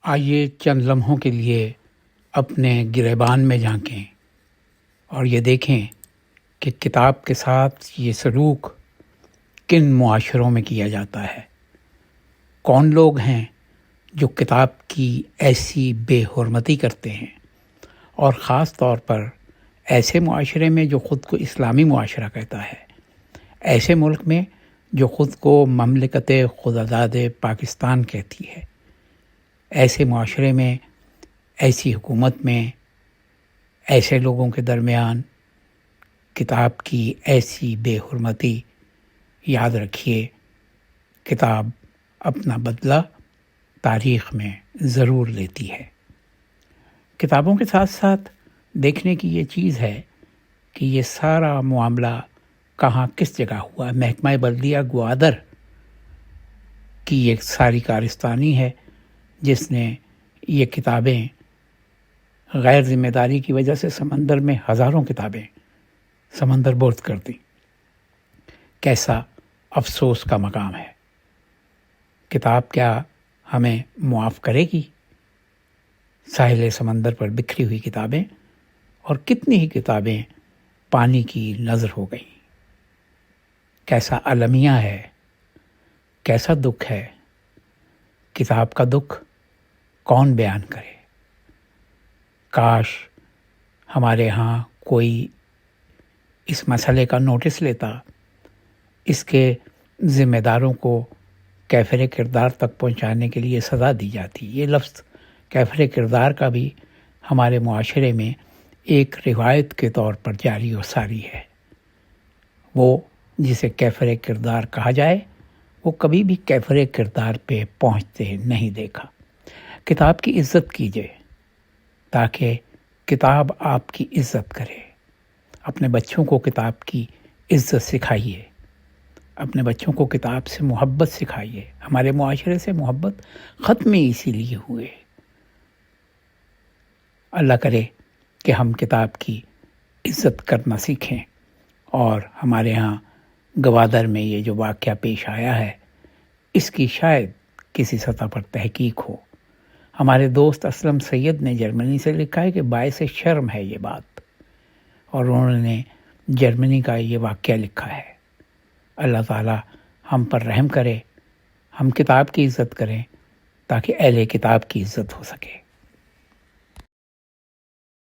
آئیے چند لمحوں کے لیے اپنے گریبان میں جھانکیں اور یہ دیکھیں کہ کتاب کے ساتھ یہ سلوک کن معاشروں میں کیا جاتا ہے۔ کون لوگ ہیں جو کتاب کی ایسی بے حرمتی کرتے ہیں، اور خاص طور پر ایسے معاشرے میں جو خود کو اسلامی معاشرہ کہتا ہے، ایسے ملک میں جو خود کو مملکت خودآزاد پاکستان کہتی ہے، ایسے معاشرے میں، ایسی حکومت میں، ایسے لوگوں کے درمیان کتاب کی ایسی بے حرمتی، یاد رکھیے کتاب اپنا بدلہ تاریخ میں ضرور لیتی ہے۔ کتابوں کے ساتھ ساتھ دیکھنے کی یہ چیز ہے کہ یہ سارا معاملہ کہاں کس جگہ ہوا۔ محکمہ بلدیہ گوادر کی ایک ساری کارستانی ہے جس نے یہ کتابیں غیر ذمہ داری کی وجہ سے سمندر میں ہزاروں کتابیں سمندر برد کر دیں۔ کیسا افسوس کا مقام ہے۔ کتاب کیا ہمیں معاف کرے گی؟ ساحل سمندر پر بکھری ہوئی کتابیں، اور کتنی ہی کتابیں پانی کی نظر ہو گئیں۔ کیسا المیہ ہے، کیسا دکھ ہے۔ کتاب کا دکھ کون بیان کرے؟ کاش ہمارے ہاں کوئی اس مسئلے کا نوٹس لیتا، اس کے ذمہ داروں کو کیفر کردار تک پہنچانے کے لیے سزا دی جاتی۔ یہ لفظ کیفر کردار کا بھی ہمارے معاشرے میں ایک روایت کے طور پر جاری و ساری ہے۔ وہ جسے کیفر کردار کہا جائے وہ کبھی بھی کیفر کردار پہ پہنچتے نہیں دیکھا۔ کتاب کی عزت کیجیے تاکہ کتاب آپ کی عزت کرے۔ اپنے بچوں کو کتاب کی عزت سکھائیے، اپنے بچوں کو کتاب سے محبت سکھائیے۔ ہمارے معاشرے سے محبت ختم ہی اسی لیے ہوئے۔ اللہ کرے کہ ہم کتاب کی عزت کرنا سیکھیں، اور ہمارے ہاں گوادر میں یہ جو واقعہ پیش آیا ہے اس کی شاید کسی سطح پر تحقیق ہو۔ ہمارے دوست اسلم سید نے جرمنی سے لکھا ہے کہ باعث شرم ہے یہ بات، اور انہوں نے جرمنی کا یہ واقعہ لکھا ہے۔ اللہ تعالی ہم پر رحم کرے، ہم کتاب کی عزت کریں تاکہ اہل کتاب کی عزت ہو سکے۔